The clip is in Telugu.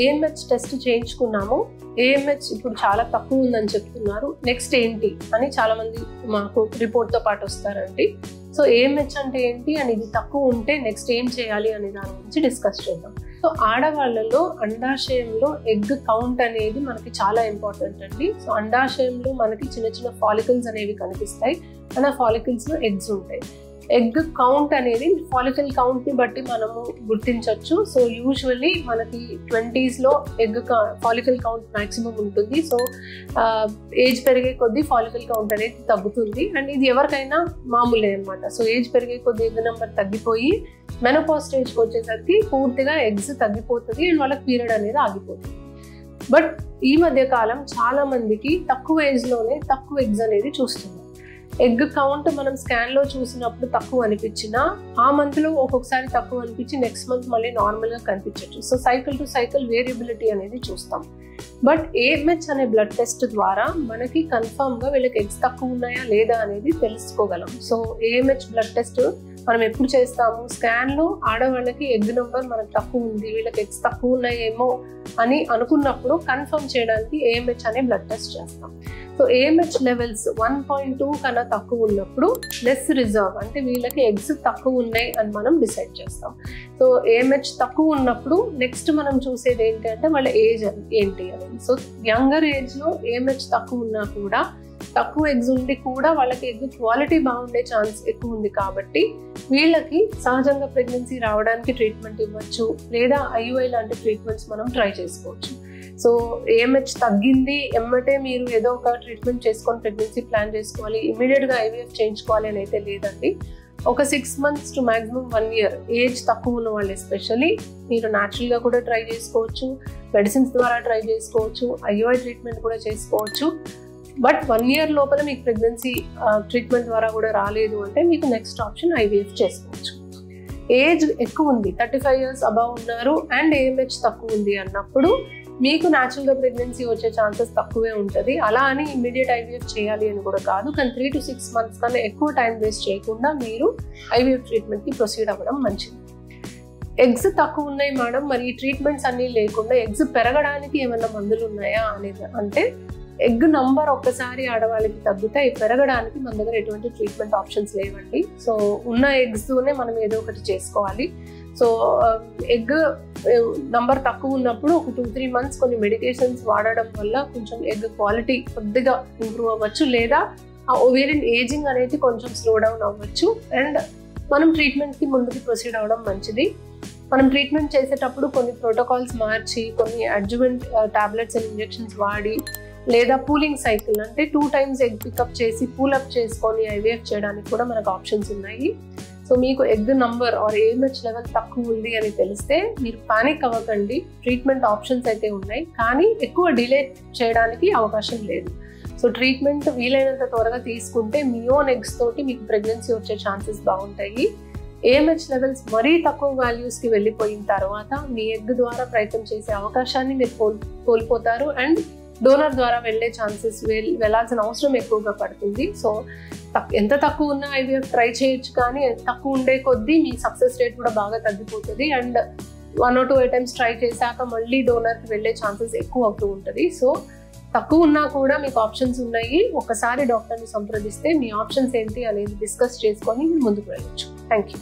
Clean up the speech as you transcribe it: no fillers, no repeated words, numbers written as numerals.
AMH టెస్ట్ చేయించుకున్నాము, AMH ఇప్పుడు చాలా తక్కువ ఉందని చెప్తున్నారు, నెక్స్ట్ ఏంటి అని చాలా మంది మాకు రిపోర్ట్తో పాటు వస్తారండి. సో AMH అంటే ఏంటి అని, ఇది తక్కువ ఉంటే నెక్స్ట్ ఏం చేయాలి అనే దాని గురించి డిస్కస్ చేద్దాం. సో ఆడవాళ్ళలో అండాశయంలో ఎగ్ కౌంట్ అనేది మనకి చాలా ఇంపార్టెంట్ అండి. సో అండాశయంలో మనకి చిన్న చిన్న ఫాలికల్స్ అనేవి కనిపిస్తాయి, అండ్ ఆ ఫాలికల్స్లో ఎగ్స్ ఉంటాయి. ఎగ్ కౌంట్ అనేది ఫాలికల్ కౌంట్ని బట్టి మనము గుర్తించవచ్చు. సో యూజువల్లీ మనకి 20s egg follicle count maximum ఉంటుంది. సో ఏజ్ పెరిగే కొద్దీ ఫాలికల్ కౌంట్ అనేది తగ్గుతుంది, అండ్ ఇది ఎవరికైనా మామూలే అనమాట. సో ఏజ్ పెరిగే కొద్దీ ఎగ్ నెంబర్ తగ్గిపోయి మెనోపాజ్ స్టేజ్కి వచ్చేసరికి పూర్తిగా ఎగ్స్ తగ్గిపోతుంది, అండ్ వాళ్ళకి పీరియడ్ అనేది ఆగిపోతుంది. బట్ ఈ మధ్య కాలం చాలా మందికి తక్కువ ఏజ్లోనే తక్కువ ఎగ్స్ అనేది చూస్తున్నాం. ఎగ్ కౌంట్ మనం స్కాన్లో చూసినప్పుడు తక్కువ అనిపించినా ఆ మంత్లో ఒక్కొక్కసారి తక్కువ అనిపించి నెక్స్ట్ మంత్ మళ్ళీ నార్మల్గా కనిపించవచ్చు. So cycle to cycle variability అనేది చూస్తాం. బట్ AMH అనే బ్లడ్ టెస్ట్ ద్వారా మనకి కన్ఫర్మ్గా వీళ్ళకి ఎగ్స్ తక్కువ ఉన్నాయా లేదా అనేది తెలుసుకోగలం. సో AMH బ్లడ్ టెస్ట్ మనం ఎప్పుడు చేస్తాము, స్కాన్లో ఆడవాళ్ళకి ఎగ్ నెంబర్ మనకు తక్కువ ఉంది, వీళ్ళకి ఎగ్స్ తక్కువ ఉన్నాయేమో అని అనుకున్నప్పుడు కన్ఫర్మ్ చేయడానికి AMH అనే బ్లడ్ టెస్ట్ చేస్తాం. సో AMH లెవెల్స్ 1.2 కన్నా తక్కువ ఉన్నప్పుడు లెస్ రిజర్వ్, అంటే వీళ్ళకి ఎగ్స్ తక్కువ ఉన్నాయి అని మనం డిసైడ్ చేస్తాం. సో AMH తక్కువ ఉన్నప్పుడు నెక్స్ట్ మనం చూసేది ఏంటి అంటే వాళ్ళ ఏజ్ ఏంటి అనేది. సో యంగర్ ఏజ్లో AMH తక్కువ ఉన్నా కూడా, తక్కువ ఎగ్స్ ఉండి కూడా వాళ్ళకి ఎగ్ క్వాలిటీ బాగుండే ఛాన్స్ ఎక్కువ ఉంది కాబట్టి వీళ్ళకి సహజంగా ప్రెగ్నెన్సీ రావడానికి ట్రీట్మెంట్ ఇవ్వచ్చు, లేదా IUI లాంటి ట్రీట్మెంట్స్ మనం ట్రై చేసుకోవచ్చు. సో AMH తగ్గింది ఎమ్మటే మీరు ఏదో ఒక ట్రీట్మెంట్ చేసుకొని ప్రెగ్నెన్సీ ప్లాన్ చేసుకోవాలి, ఇమీడియట్గా IVF చేయించుకోవాలి అని అయితే లేదండి. ఒక 6 months to maximum 1 year age తక్కువ ఉన్న వాళ్ళు ఎస్పెషల్లీ మీరు న్యాచురల్గా కూడా ట్రై చేసుకోవచ్చు, మెడిసిన్స్ ద్వారా ట్రై చేసుకోవచ్చు, IUI ట్రీట్మెంట్ కూడా చేసుకోవచ్చు. బట్ 1 year లోపల మీకు ప్రెగ్నెన్సీ ట్రీట్మెంట్ ద్వారా కూడా రాలేదు అంటే మీకు నెక్స్ట్ ఆప్షన్ IVF చేసుకోవచ్చు. ఏజ్ ఎక్కువ ఉంది, 35 years అబవ్ ఉన్నారు అండ్ AMH తక్కువ ఉంది అన్నప్పుడు మీకు న్యాచురల్గా ప్రెగ్నెన్సీ వచ్చే ఛాన్సెస్ తక్కువే ఉంటుంది. అలా అని ఇమ్మీడియట్ IVF చేయాలి అని కూడా కాదు, కానీ 3 to 6 months కన్నా ఎక్కువ టైం వేస్ట్ చేయకుండా మీరు IVF ట్రీట్మెంట్కి ప్రొసీడ్ అవ్వడం మంచిది. ఎగ్స్ తక్కువ ఉన్నాయి మేడం, మరి ఈ ట్రీట్మెంట్స్ అన్నీ లేకుండా ఎగ్స్ పెరగడానికి ఏమైనా మందులు ఉన్నాయా అనేది అంటే, ఎగ్ నంబర్ ఒక్కసారి ఆడవాళ్ళకి తగ్గుతాయి, పెరగడానికి మన దగ్గర ఎటువంటి ట్రీట్మెంట్ ఆప్షన్స్ లేవండి. సో ఉన్న ఎగ్స్తోనే మనం ఏదో ఒకటి చేసుకోవాలి. సో ఎగ్ నంబర్ తక్కువ ఉన్నప్పుడు ఒక 2-3 months కొన్ని మెడికేషన్స్ వాడడం వల్ల కొంచెం ఎగ్ క్వాలిటీ కొద్దిగా ఇంప్రూవ్ అవ్వచ్చు, లేదా ఆ ఓవేరియన్ ఏజింగ్ అనేది కొంచెం స్లో డౌన్ అవ్వచ్చు, అండ్ మనం ట్రీట్మెంట్కి ముందుకు ప్రొసీడ్ అవ్వడం మంచిది. మనం ట్రీట్మెంట్ చేసేటప్పుడు కొన్ని ప్రోటోకాల్స్ మార్చి, కొన్ని అడ్జువెంట్ టాబ్లెట్స్ అండ్ ఇంజెక్షన్స్ వాడి, లేదా పూలింగ్ సైకిల్ అంటే 2 times ఎగ్ పికప్ చేసి పూలప్ చేసుకొని IVF చేయడానికి కూడా మనకు ఆప్షన్స్ ఉన్నాయి. సో మీకు egg number or AMH level తక్కువ ఉంది అని తెలిస్తే మీరు పానిక్ అవ్వకండి, ట్రీట్మెంట్ ఆప్షన్స్ అయితే ఉన్నాయి, కానీ ఎక్కువ డిలే చేయడానికి అవకాశం లేదు. సో ట్రీట్మెంట్ వీలైనంత త్వరగా తీసుకుంటే మీ ఓన్ ఎగ్స్ తోటి మీకు ప్రెగ్నెన్సీ వచ్చే ఛాన్సెస్ బాగుంటాయి. AMH లెవెల్స్ మరీ తక్కువ వాల్యూస్కి వెళ్ళిపోయిన తర్వాత మీ ఎగ్ ద్వారా ప్రయత్నం చేసే అవకాశాన్ని మీరు కోల్పోతారు, అండ్ డోనర్ ద్వారా వెళ్ళే ఛాన్సెస్ వెళ్ళాల్సిన అవసరం ఎక్కువగా పడుతుంది. సో ఎంత తక్కువ ఉన్నా IVF ట్రై చేయొచ్చు, కానీ తక్కువ ఉండే కొద్దీ మీ సక్సెస్ రేట్ కూడా బాగా తగ్గిపోతుంది, అండ్ 1 or 2 attempts ట్రై చేశాక మళ్ళీ డోనర్కి వెళ్ళే ఛాన్సెస్ ఎక్కువ అవుతూ ఉంటుంది. సో తక్కువ ఉన్నా కూడా మీకు ఆప్షన్స్ ఉన్నాయి, ఒకసారి డాక్టర్ని సంప్రదిస్తే మీ ఆప్షన్స్ ఏంటి అనేది డిస్కస్ చేసుకొని ముందుకు వెళ్ళొచ్చు. Thank you.